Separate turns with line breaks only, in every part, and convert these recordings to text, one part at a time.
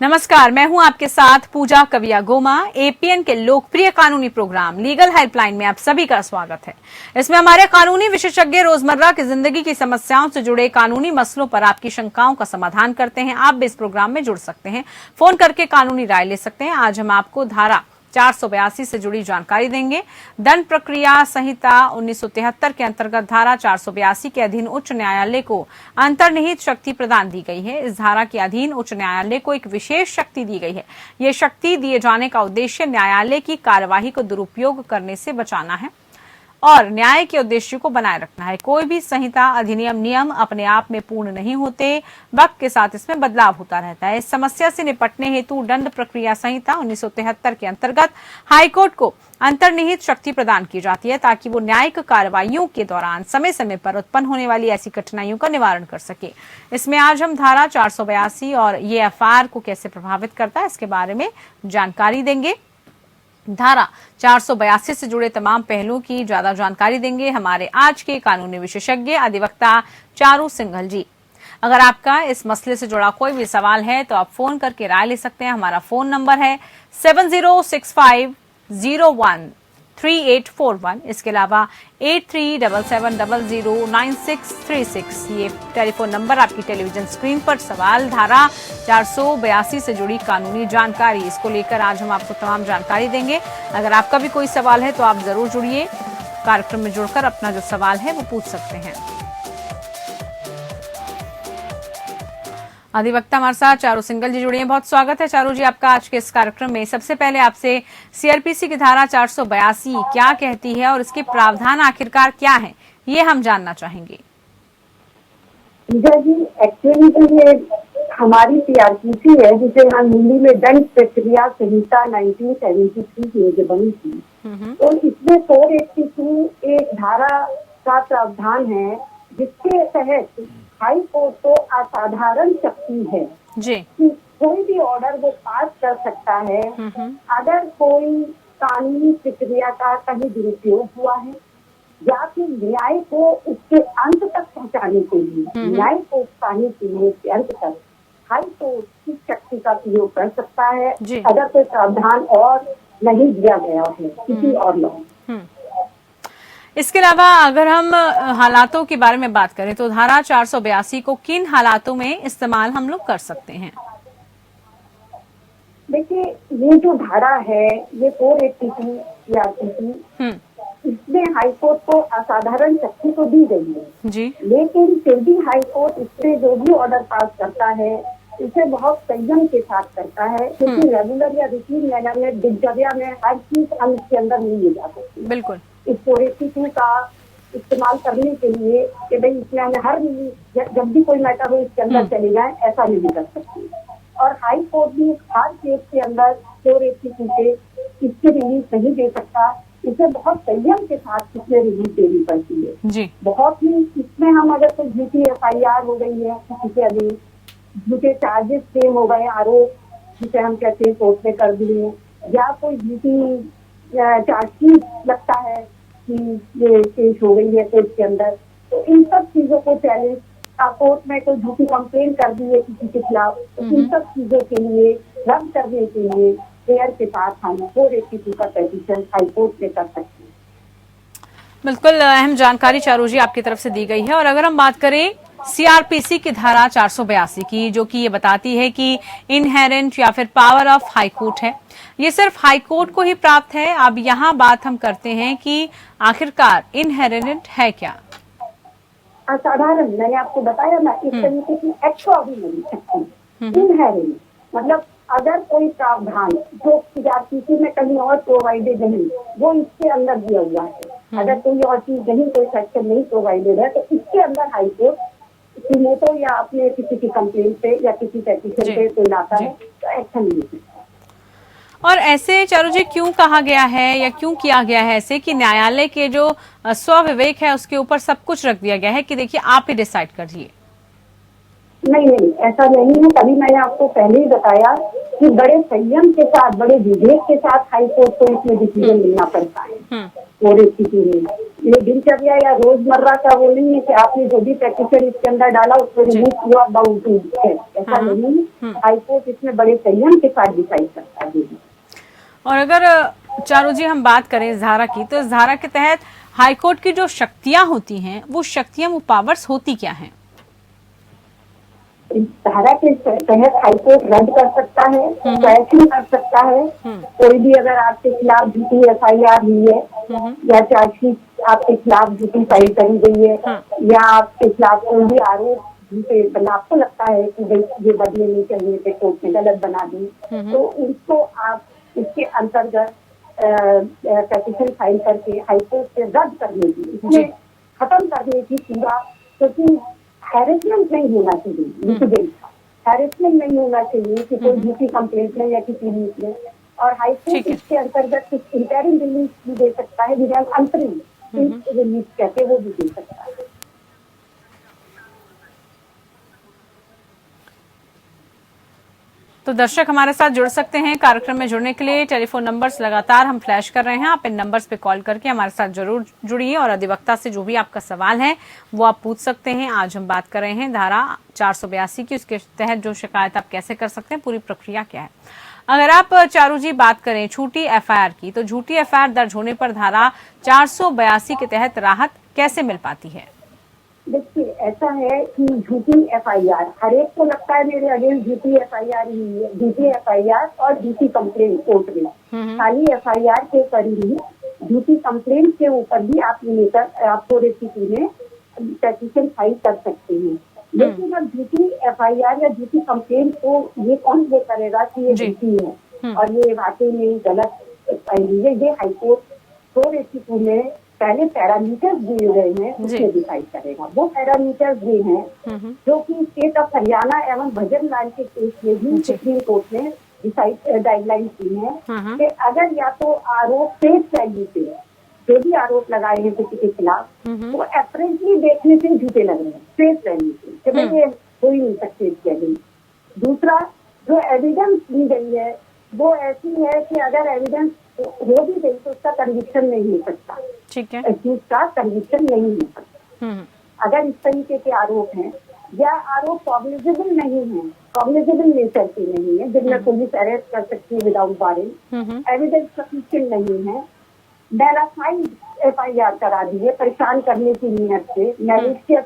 नमस्कार, मैं हूं आपके साथ पूजा कविया गोमा। एपीएन के लोकप्रिय कानूनी प्रोग्राम लीगल हेल्पलाइन में आप सभी का स्वागत है। इसमें हमारे कानूनी विशेषज्ञ रोजमर्रा की जिंदगी की समस्याओं से जुड़े कानूनी मसलों पर आपकी शंकाओं का समाधान करते हैं। आप भी इस प्रोग्राम में जुड़ सकते हैं, फोन करके कानूनी राय ले सकते हैं। आज हम आपको धारा 482 से जुड़ी जानकारी देंगे। दंड प्रक्रिया संहिता 1973 के अंतर्गत धारा 482 के अधीन उच्च न्यायालय को अंतर्निहित शक्ति प्रदान दी गई है। इस धारा के अधीन उच्च न्यायालय को एक विशेष शक्ति दी गई है। ये शक्ति दिए जाने का उद्देश्य न्यायालय की कार्यवाही को दुरुपयोग करने से बचाना है और न्याय के उद्देश्य को बनाए रखना है। कोई भी संहिता, अधिनियम, नियम अपने आप में पूर्ण नहीं होते, वक्त के साथ इसमें बदलाव होता रहता है। इस समस्या से निपटने हेतु दंड प्रक्रिया संहिता 1973 के अंतर्गत हाईकोर्ट को अंतर्निहित शक्ति प्रदान की जाती है ताकि वो न्यायिक कार्रवाइयों के दौरान समय समय पर उत्पन्न होने वाली ऐसी कठिनाइयों का निवारण कर सके। इसमें आज हम धारा 482 और ये एफआईआर को कैसे प्रभावित करता है इसके बारे में जानकारी देंगे। धारा 482 से जुड़े तमाम पहलुओं की ज्यादा जानकारी देंगे हमारे आज के कानूनी विशेषज्ञ अधिवक्ता चारू सिंघल जी। अगर आपका इस मसले से जुड़ा कोई भी सवाल है तो आप फोन करके राय ले सकते हैं। हमारा फोन नंबर है 7065013841। इसके अलावा 8377009636 ये टेलीफोन नंबर आपकी टेलीविजन स्क्रीन पर। सवाल, धारा 482 से जुड़ी कानूनी जानकारी, इसको लेकर आज हम आपको तमाम जानकारी देंगे। अगर आपका भी कोई सवाल है तो आप जरूर जुड़िए, कार्यक्रम में जुड़कर अपना जो सवाल है वो पूछ सकते हैं। अधिवक्ता हमारे साथ चारू सिंघल जी जुड़े हैं। बहुत स्वागत है चारू जी आपका आज के इस कार्यक्रम में। सबसे पहले आपसे सीआरपीसी की धारा 482 क्या कहती है और इसके प्रावधान आखिरकार क्या है, ये हम जानना चाहेंगे।
जी, एक्चुअली तो ये हमारी सीआरपीसी है जिसे हम हिंदी में दंड प्रक्रिया संहिता 1973 की जो बनी थी, तो इसमें 482 एक धारा का प्रावधान है जिसके तहत हाई कोर्ट को असाधारण शक्ति है
जी
कि कोई भी ऑर्डर वो पास कर सकता है अगर कोई कानूनी प्रक्रिया का कहीं दुरुपयोग हुआ है या फिर न्याय को उसके अंत तक पहुंचाने के लिए, न्याय को पाने के लिए उसके अंत तक हाई कोर्ट इस शक्ति का प्रयोग कर सकता है अगर कोई प्रावधान और नहीं दिया गया है किसी और लॉ।
इसके अलावा अगर हम हालातों के बारे में बात करें तो धारा 482 को किन हालातों में इस्तेमाल हम लोग कर सकते हैं?
देखिए, ये जो धारा है ये 482 सीआरपीसी, इसमें हाईकोर्ट को असाधारण शक्ति तो दी गई है
जी,
लेकिन फिर भी हाईकोर्ट इससे जो भी ऑर्डर पास करता है इसे बहुत संयम के साथ करता है क्योंकि रेगुलर या रूटीन मैनर में दिनचर्या में हर चीज हम इसके अंदर नहीं ले जा सकते। बिल्कुल, इस 482 का इस्तेमाल करने के लिए कि भाई इसमें हमें हर जब भी कोई मैटर हो इसके अंदर चले जाए, ऐसा नहीं कर सकती। और हाई कोर्ट भी हर केस के अंदर 482 के इसकी रिलीज नहीं दे सकता, इसे बहुत संयम के साथ इसमें रिलीज देनी पड़ती है जी। बहुत ही इसमें हम अगर कोई झूठी एफआईआर हो गई है किसी के अधीन, झूठे चार्जेस क्लेम हो गए, आरोप जिसे हम कहते हैं कोर्ट में कर दिए, या कोई झूठी चार्जशीट लगता है कि ये केस हो गई है कोर्ट के अंदर, तो इन सब चीजों को चैलेंज कोर्ट में कोई झूठी कंप्लेन कर दी है किसी के खिलाफ, तो इन सब चीजों के लिए रद्द करने के लिए फेयर के साथ हम 482 का पेटिशन हाईकोर्ट में कर सकते हैं।
बिल्कुल अहम जानकारी चारू जी आपकी तरफ से दी गई है। और अगर हम बात करें सीआरपीसी की धारा 482 की, जो कि ये बताती है कि इनहेरेंट या फिर पावर ऑफ हाईकोर्ट है, ये सिर्फ हाईकोर्ट को ही प्राप्त है। अब यहाँ बात हम करते हैं कि आखिरकार इनहेरेंट है क्या?
असाधारण, मैंने आपको बताया ना, इस तरीके की एक्स्ट्राऑर्डिनरी शक्ति। इनहेरेंट मतलब अगर कोई प्रावधान जो सीआरपीसी में कहीं और प्रोवाइडेड नहीं, वो इसके अंदर दिया हुआ है, अगर कोई और चीज नहीं, कोई सेक्शन नहीं प्रोवाइडेड है, तो इसके अंदर हाईकोर्ट सुमोटो या अपने किसी की कंप्लेन पे या किसी पेटिशन पे कोई लाता है तो एक्शन नहीं सकता।
और ऐसे चारू जी क्यों कहा गया है या क्यों किया गया है ऐसे कि न्यायालय के जो स्वविवेक है उसके ऊपर सब कुछ रख दिया गया है कि देखिए आप ही डिसाइड करिए?
नहीं नहीं, ऐसा नहीं है। तभी मैंने आपको पहले ही बताया कि बड़े संयम के साथ, बड़े विवेक के साथ हाई कोर्ट को इसमें डिसीजन लेना पड़ता है पूरी स्थिति में। ये दिनचर्या या रोजमर्रा का वो नहीं है कि आपने जो भी पेटिशन इसके अंदर डाला उसको रिमूव हुआ बाउंड है, ऐसा नहीं है। हाई कोर्ट इसमें बड़े संयम के साथ डिसाइड करता है।
और अगर चारू जी हम बात करें इस धारा की, तो इस धारा के तहत हाईकोर्ट की जो शक्तियां होती हैं, वो शक्तियां, वो पावर्स होती क्या हैं?
इस धारा के तहत हाईकोर्ट रद्द कर सकता है, क्वेश्चन कर सकता है। कोई भी अगर आपके खिलाफ झूठी FIR हुई है या चार्जशीट आपके खिलाफ झूठी फाइल करी गई है या आपके खिलाफ कोई भी आरोप झूठे, आपको लगता है कि भाई ये बदले नहीं चाहिए थे, कोर्ट ने गलत बना दी, तो उसको आप इसके अंतर्गत पेटिशन फाइल करके हाईकोर्ट से रद्द करने की, इसमें खत्म करने की पूरा, क्योंकि हैरेसमेंट नहीं होना चाहिए, हैरेसमेंट नहीं होना चाहिए कि कोई झूठी कंप्लेंट में या किसी न्यूज में। और हाईकोर्ट इसके अंतर्गत कुछ इंटरिम रिलीफ भी दे सकता है, जिन्हें अंतरिम रिलीफ कहते हैं, वो भी दे सकता है।
तो दर्शक हमारे साथ जुड़ सकते हैं। कार्यक्रम में जुड़ने के लिए टेलीफोन नंबर्स लगातार हम फ्लैश कर रहे हैं, आप इन नंबर्स पे कॉल करके हमारे साथ जरूर जुड़िए और अधिवक्ता से जो भी आपका सवाल है वो आप पूछ सकते हैं। आज हम बात कर रहे हैं धारा 482 की, उसके तहत जो शिकायत आप कैसे कर सकते हैं, पूरी प्रक्रिया क्या है। अगर आप चारू जी बात करें झूठी FIR की, तो झूठी FIR दर्ज होने पर धारा 482 के तहत राहत कैसे मिल पाती है?
देखिए, ऐसा है कि झूठी FIR, हर एक को लगता है मेरे अगेंस्ट झूठी FIR ही है, झूठी FIR और झूठी कंप्लेंट कोर्ट में, खाली FIR के पर ही झूठी कंप्लेंट के ऊपर भी आप लेकर आपको रेसिपी में पेटिशन फाइल कर सकते हैं। लेकिन अब झूठी FIR या झूठी कंप्लेंट को ये कौन ये करेगा कि ये झूठी है और ये वाकई में गलत फाइल है, ये हाईकोर्ट को रेसिपी में पहले पैरामीटर्स दिए गए हैं उसमें डिसाइड करेगा। वो पैरामीटर्स ये हैं जो कि स्टेट ऑफ हरियाणा एवं भजन लाल के केस में भी सुप्रीम कोर्ट ने डिसाइड गाइडलाइंस दी है कि अगर या तो आरोप फेस वैल्यू पे, जो भी आरोप लगाए हैं किसी के खिलाफ, वो अप्रेंटली देखने से झूठे लग रहे हैं, फेस वैल्यू से, कि भाई ये हो ही नहीं सकते इसके अगेंस्ट। दूसरा, जो एविडेंस दी गई है वो ऐसी है कि अगर एविडेंस हो भी गई तो उसका कन्विक्शन नहीं हो सकता,
ठीक है,
एक्यूज का कन्विक्शन नहीं हो सकता। अगर इस तरीके के आरोप हैं या आरोप कॉग्निजेबल नहीं है, कॉग्निजेबल नेचर के नहीं है, जिनमें पुलिस अरेस्ट कर सकती है विदाउट वारंट, एविडेंस सफिशिएंट नहीं है, मैलाफाइड FIR करा दी है, परेशान करने की नीयत से मैलिशियस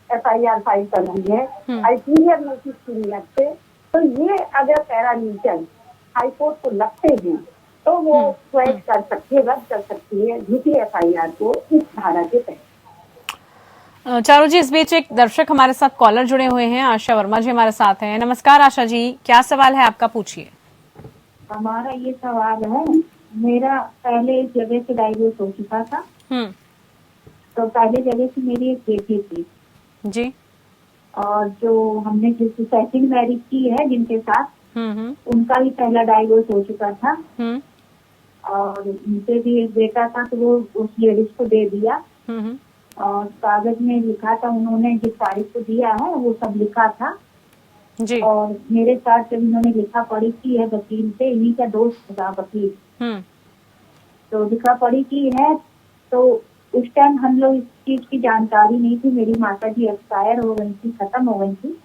FIR फाइल कर दी है अल्टीरियर नोटिस की नीयत से, तो ये अगर पैरामीटर हाईकोर्ट को लगते हैं तो वो क्वेश्चन कर सकती है, रद्द कर सकती है झूठी FIR को इस धारा के तहत।
चारू जी, इस बीच एक दर्शक हमारे साथ कॉलर जुड़े हुए हैं, आशा वर्मा जी हमारे साथ हैं। नमस्कार आशा जी, क्या सवाल है आपका, पूछिए।
हमारा ये सवाल है, मेरा पहले एक जगह से डाइवोर्स हो चुका था, तो पहले जगह से मेरी एक बेटी थी
जी, और
जो हमने जिस सेकंड मैरिज की है जिनके साथ, उनका भी पहला डाइवोर्स हो चुका था और उनसे भी एक बेटा था, तो वो उस लेडीज को दे दिया और कागज में लिखा था, उन्होंने जिस तारीख को दिया है वो सब लिखा था
जी।
और मेरे साथ जब इन्होंने लिखा पढ़ी की है वकील से, इन्हीं का दोस्त था वकील, तो लिखा पढ़ी की है, तो उस टाइम हम लोग इस चीज की जानकारी नहीं थी। मेरी माता जी एक्सपायर हो गई थी, खत्म हो गई थी,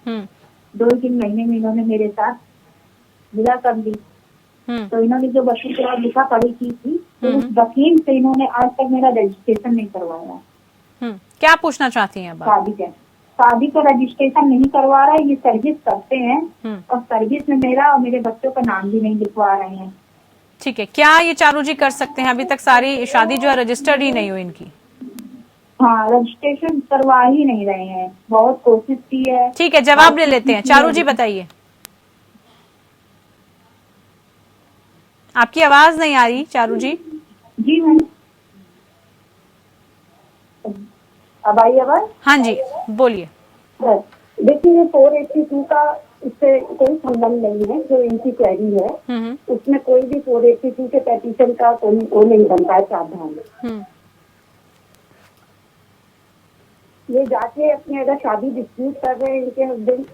2-3 महीने में इन्होंने मेरे साथ विदा कर दी। तो इन्होंने जो वकील के बाद लिखा पढ़ी की थी, तो उस वकील से इन्होंने आज तक मेरा रजिस्ट्रेशन नहीं करवाया।
क्या पूछना चाहती हैं अब?
शादी का रजिस्ट्रेशन नहीं करवा रहा है, ये सर्विस करते हैं और सर्विस में मेरा और मेरे बच्चों का नाम भी नहीं लिखवा रहे हैं।
ठीक है, क्या ये चारू जी कर सकते हैं? अभी तक सारी शादी जो है रजिस्टर्ड ही नहीं हुई इनकी।
हाँ, रजिस्ट्रेशन करवा ही नहीं रहे हैं, बहुत कोशिश की है।
ठीक है, जवाब ले लेते हैं। चारू जी बताइए, आपकी आवाज नहीं आ रही चारू जी।
जी मैम,
अब आई आवाज?
हाँ जी, बोलिए।
देखिए, 482 का इससे कोई संबंध नहीं है, जो इनकी क्वेरी है उसमें कोई भी 482 के पेटिशन का कोई वो नहीं बनता है प्रावधान। ये जाके अपने अगर शादी डिस्प्यूट कर रहे हैं इनके हस्बैंड,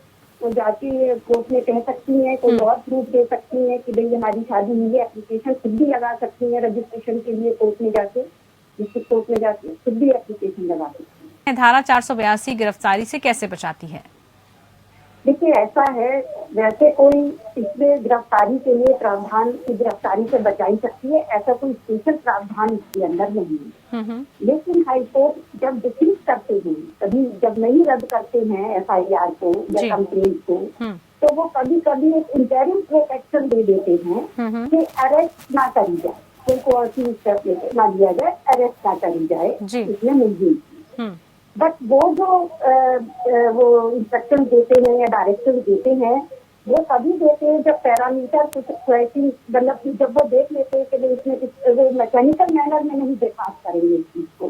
वो जाके कोर्ट में कह सकती हैं, कोई और प्रूफ दे सकती हैं कि भाई हमारी शादी हुई है। एप्लीकेशन खुद भी लगा सकती हैं रजिस्ट्रेशन के लिए कोर्ट में जाके, डिस्ट्रिक्ट कोर्ट में जाके खुद भी एप्लीकेशन लगा सकती हैं।
धारा 482 गिरफ्तारी से कैसे बचाती है?
देखिए ऐसा है, वैसे कोई इसमें गिरफ्तारी के लिए प्रावधान की गिरफ्तारी से बचाई सकती है, ऐसा कोई स्पेशल प्रावधान इसके अंदर नहीं है। लेकिन हाईकोर्ट जब डिसमिस करते हैं, कभी जब नहीं रद्द करते हैं एफआईआर को या कंप्लेंट को, तो वो कभी कभी एक इंटरिम प्रोटेक्शन दे देते हैं कि अरेस्ट ना करी जाए, कोई ऐसी स्टेप ना लिया जाए, अरेस्ट ना करी जाए इसमें मुलजिम। बट वो जो वो इंस्ट्रक्शन देते हैं या डायरेक्शन देते हैं, वो तभी देते हैं जब पैरामीटर कुछ मतलब जब वो देख लेते हैं कि इसमें वो मैकेनिकल मैनर में नहीं दरखास्त करेंगे इस चीज को।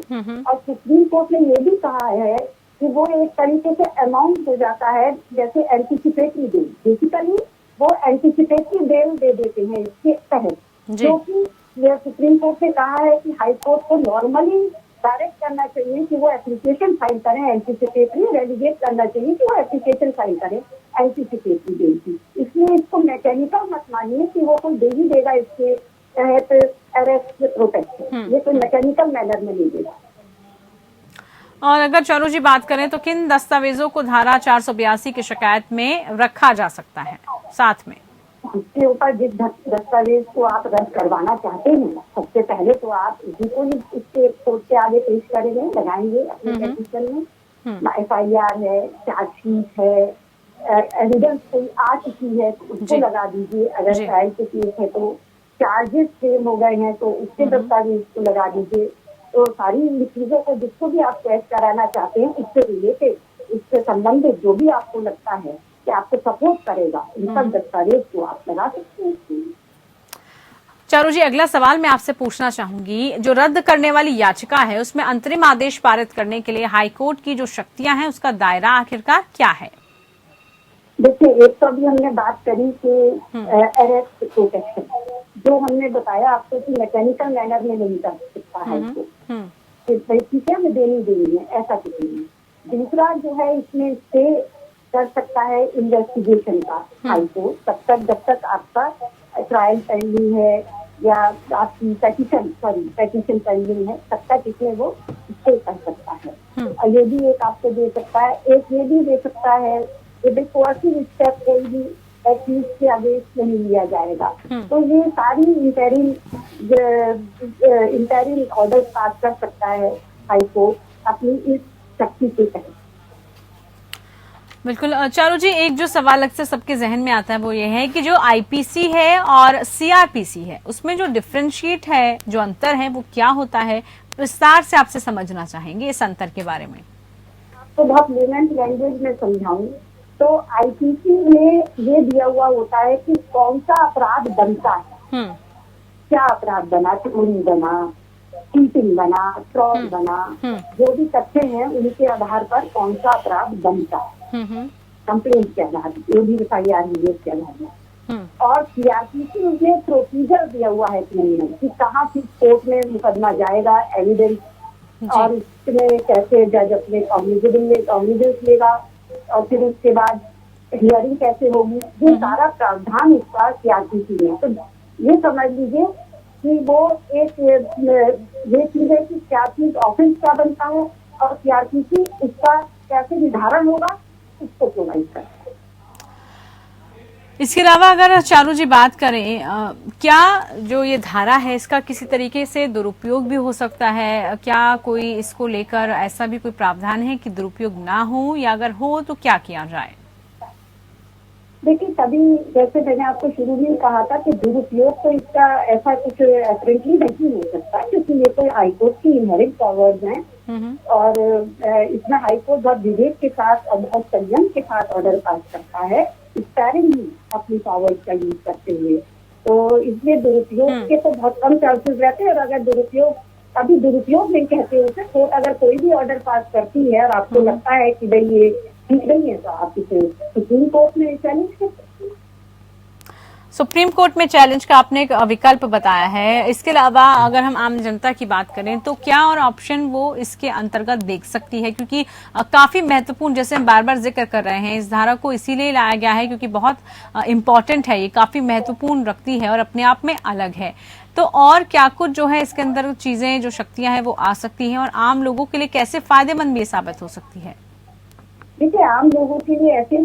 और सुप्रीम कोर्ट ने ये भी कहा है कि वो एक तरीके से अमाउंट हो जाता है, जैसे एंटीसिपेटरी बेल। बेसिकली वो एंटीसिपेटरी बेल दे देते हैं इसके तहत, क्योंकि सुप्रीम कोर्ट ने कहा है कि हाई कोर्ट को नॉर्मली डायरेक्ट करना चाहिए कि वो एप्लीकेशन फाइल करें एंटीसिपेटरी, रेलिगेट करना चाहिए कि वो एप्लीकेशन फाइल करें एंटीसिपेटरी बेल की। इसलिए इसको मैकेनिकल मत मानिए कि वो कोई दे ही देगा इसके तहत अरेस्ट प्रोटेक्शन, ये कोई मैकेनिकल मैनर में नहीं देगा।
और अगर चारू जी बात करें तो किन दस्तावेजों को धारा 482 की शिकायत में रखा जा सकता है साथ में?
इसके ऊपर जिस दस्तावेज को आप रद्द करवाना चाहते हैं, सबसे पहले तो आप इसी को इसके कोर्ट के आगे पेश करेंगे, लगाएंगे अपने पेटिशन में। एफआईआर है, चार्जशीट है, एविडेंस कोई आ चुकी है तो उसको लगा दीजिए। अगर ट्रायल के केस है तो चार्जेस सेम हो गए हैं तो उसके दस्तावेज को लगा दीजिए। तो सारी चीजों को जिसको भी आप पेश कराना चाहते हैं, इससे रिलेटेड, इससे संबंधित जो भी आपको लगता है कि आपको सपोर्ट करेगा, इन सब दस्तावेज को आप लगा सकते हैं।
चारू जी, अगला सवाल मैं आपसे पूछना चाहूंगी, जो रद्द करने वाली याचिका है उसमें अंतरिम आदेश पारित करने के लिए हाईकोर्ट की जो शक्तियां हैं उसका दायरा आखिरकार क्या है?
देखिए, एक तो अभी हमने बात करी कि अरेस्ट प्रोटेक्शन, जो हमने बताया आपको कि मैकेनिकल मैनर में नहीं कर सकता है इसको, ठीक है, में देनी है, ऐसा कुछ नहीं। दूसरा जो है, इसमें स्टे कर सकता है इन्वेस्टिगेशन का हाईकोर्ट, तब तक जब तक आपका ट्रायल पेंडिंग है या आपकी पेटिशन पेंडिंग है, तब तक इसमें वो स्टे कर सकता है। और ये भी एक आपको दे सकता है, एक ये भी दे सकता है कि कोर्सिव स्टेप कोई भी एक्यूज के आदेश नहीं लिया जाएगा। तो ये सारी इंटरिम ऑर्डर पास कर सकता है हाईकोर्ट अपनी इस शक्ति के तहत।
बिल्कुल। चारू जी, एक जो सवाल अक्सर सबके जहन में आता है वो ये है कि जो आईपीसी है और सीआरपीसी है उसमें जो डिफरेंशिएट है, जो अंतर है वो क्या होता है? विस्तार से आपसे समझना चाहेंगे इस अंतर के बारे में।
तो बहुत लेमेंट लैंग्वेज में समझाऊं तो आईपीसी में ये दिया हुआ होता है कि कौन सा अपराध बनता है, क्या अपराध बना, चोरी बना, चीटिंग बना, फ्रॉड बना, जो भी तथ्य हैं उनके आधार पर कौन सा अपराध बनता है कंप्लेंट के आधार पर, जो भी एफआईआर के आधार पर। और सीआरपीसी में प्रोसीजर दिया हुआ है कि कहाँ किस कोर्ट में मुकदमा जाएगा, एविडेंस, और इसमें कैसे जज अपने कॉग्निजेंस लेगा, और फिर उसके बाद हियरिंग कैसे होगी, ये सारा प्रावधान इसका सीआरपीसी में। तो ये समझ लीजिए कि वो एक ये चीज है कि क्या चीज ऑफेंस का बनता है और सीआरपीसी इसका कैसे निर्धारण होगा, इसको प्रोवाइड करता है।
इसके अलावा अगर चारू जी बात करें, क्या जो ये धारा है इसका किसी तरीके से दुरुपयोग भी हो सकता है? क्या कोई इसको लेकर ऐसा भी कोई प्रावधान है कि दुरुपयोग ना हो, या अगर हो तो क्या किया जाए?
देखिए, कभी जैसे मैंने आपको शुरू में कहा था कि दुरुपयोग तो इसका ऐसा कुछ एपरेंटली नहीं हो सकता, क्योंकि ये तो हाईकोर्ट की इनहेरेंट पावर्स हैं और इसमें हाईकोर्ट बहुत विवेक के साथ और बहुत संयम के साथ ऑर्डर पास करता है, स्पेयरिंगली अपनी पावर्स का यूज करते हुए। तो इसलिए दुरुपयोग के तो बहुत कम चांसेस रहते हैं, और अगर कभी दुरुपयोग नहीं कहते उसे, तो अगर कोई भी ऑर्डर पास करती है और आपको लगता है कि भाई ये ठीक नहीं है, तो आप इसे सुप्रीम कोर्ट में चैलेंज कर सकते हैं।
सुप्रीम कोर्ट में चैलेंज का आपने एक विकल्प बताया है। इसके अलावा अगर हम आम जनता की बात करें तो क्या और ऑप्शन वो इसके अंतर्गत देख सकती है, क्योंकि काफी महत्वपूर्ण, जैसे हम बार बार जिक्र कर रहे हैं, इस धारा को इसीलिए लाया गया है क्योंकि बहुत इम्पोर्टेंट है, ये काफी महत्वपूर्ण रखती है और अपने आप में अलग है। तो और क्या कुछ जो है इसके अंदर चीजें, जो शक्तियां हैं वो आ सकती हैं और आम लोगों के लिए कैसे फायदेमंद भी साबित हो सकती है?
देखिए, आम लोगों के लिए ऐसे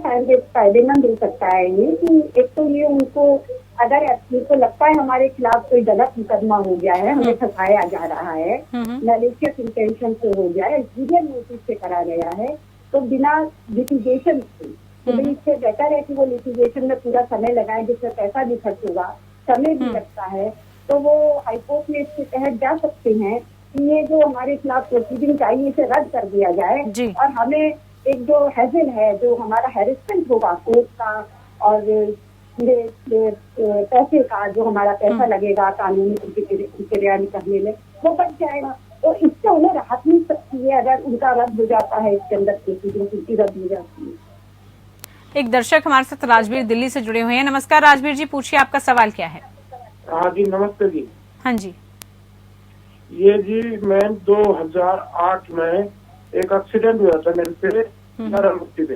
फायदेमंद हो सकता है ये कि एक तो ये उनको, अगर उनको लगता है हमारे खिलाफ कोई गलत मुकदमा हो गया है, हमें फंसाया जा रहा है, मैलिशियस इंटेंशन से हो गया है, सीरियल नोटिस से करा गया है, तो बिना लिटिगेशन से, तो इससे बेहतर है कि वो लिटिगेशन में पूरा समय लगाए, जिसमें पैसा भी खर्च होगा, समय भी लगता है, तो वो हाईकोर्ट में इसके तहत जा सकते हैं कि ये जो हमारे खिलाफ प्रोसीडिंग आई इसे रद्द कर दिया जाए और हमें एक जो हैजल है, जो हमारा हैरेसमेंट होगा कोर्ट का और पैसे का, जो हमारा पैसा लगेगा कानूनी प्रक्रिया करने में, वो बच जाएगा। तो इससे उन्हें राहत मिल सकती है अगर उनका रद्द हो जाता है, इसके अंदर प्रोसीडिंग रद्द हो जाती है।
एक दर्शक हमारे साथ राजवीर दिल्ली से जुड़े हुए हैं। नमस्कार राजवीर जी, पूछिए आपका सवाल क्या है?
हाँ जी, नमस्ते जी।
हाँ जी।
ये जी, मैं 2008 में एक एक्सीडेंट हुआ था मेरे से मुक्ति पे,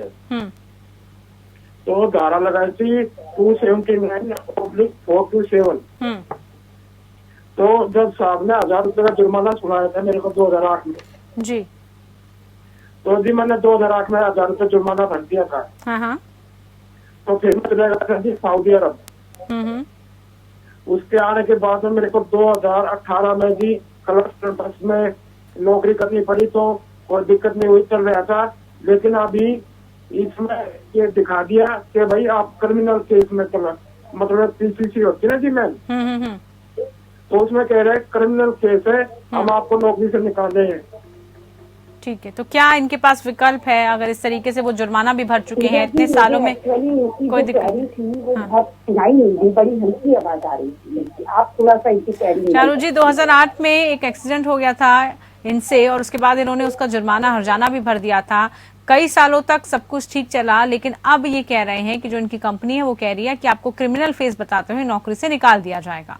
तो धारा लगाई थी 279/427। तो जब साहब ने 1000 रुपए का जुर्माना सुनाया था मेरे को 2008 में
जी,
तो जी मैंने 2008 में 1000 रुपए जुर्माना भर दिया था।
हाँ।
तो फिर मैं चला गया था जी सऊदी अरब। उसके आने के बाद में मेरे को 2018 में जी कलेक्टर बस में नौकरी करनी पड़ी, तो कोई दिक्कत नहीं हुई, चल रहा था। लेकिन अभी इसमें ये दिखा दिया कि भाई आप क्रिमिनल केस में चला, मतलब पीसीसी होती है ना जी मैम, तो उसमें कह रहे हैं क्रिमिनल केस है, हम आपको नौकरी से निकाले हैं।
ठीक है, तो क्या इनके पास विकल्प है? अगर इस तरीके से वो जुर्माना भी भर चुके हैं इतने सालों में, कोई दिक्कत
नहीं? बड़ी हल्की आवाज आ रही थी, आप थोड़ा सा
चारू जी, 2008 में एक एक्सीडेंट हो गया था इनसे और उसके बाद इन्होंने उसका जुर्माना हर्जाना भी भर दिया था। कई सालों तक सब कुछ ठीक चला, लेकिन अब ये कह रहे हैं कि जो इनकी कंपनी है वो कह रही है कि आपको क्रिमिनल फेस बताते हुए नौकरी से निकाल दिया जाएगा।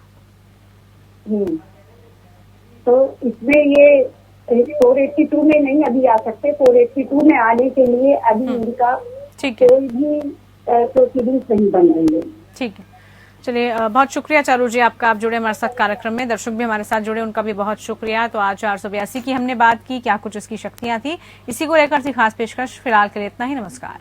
तो इसमें ये 482 में नहीं अभी आ सकते। 482 में आने के लिए अभी इनका कोई भी प्रोसीडिंग नहीं बन रही है।
ठीक है, चलिए बहुत शुक्रिया चारू जी आपका, आप जुड़े हमारे साथ कार्यक्रम में। दर्शक भी हमारे साथ जुड़े, उनका भी बहुत शुक्रिया। तो आज 482 की हमने बात की, क्या कुछ इसकी शक्तियां थी, इसी को लेकर थी खास पेशकश। फिलहाल के लिए इतना ही, नमस्कार।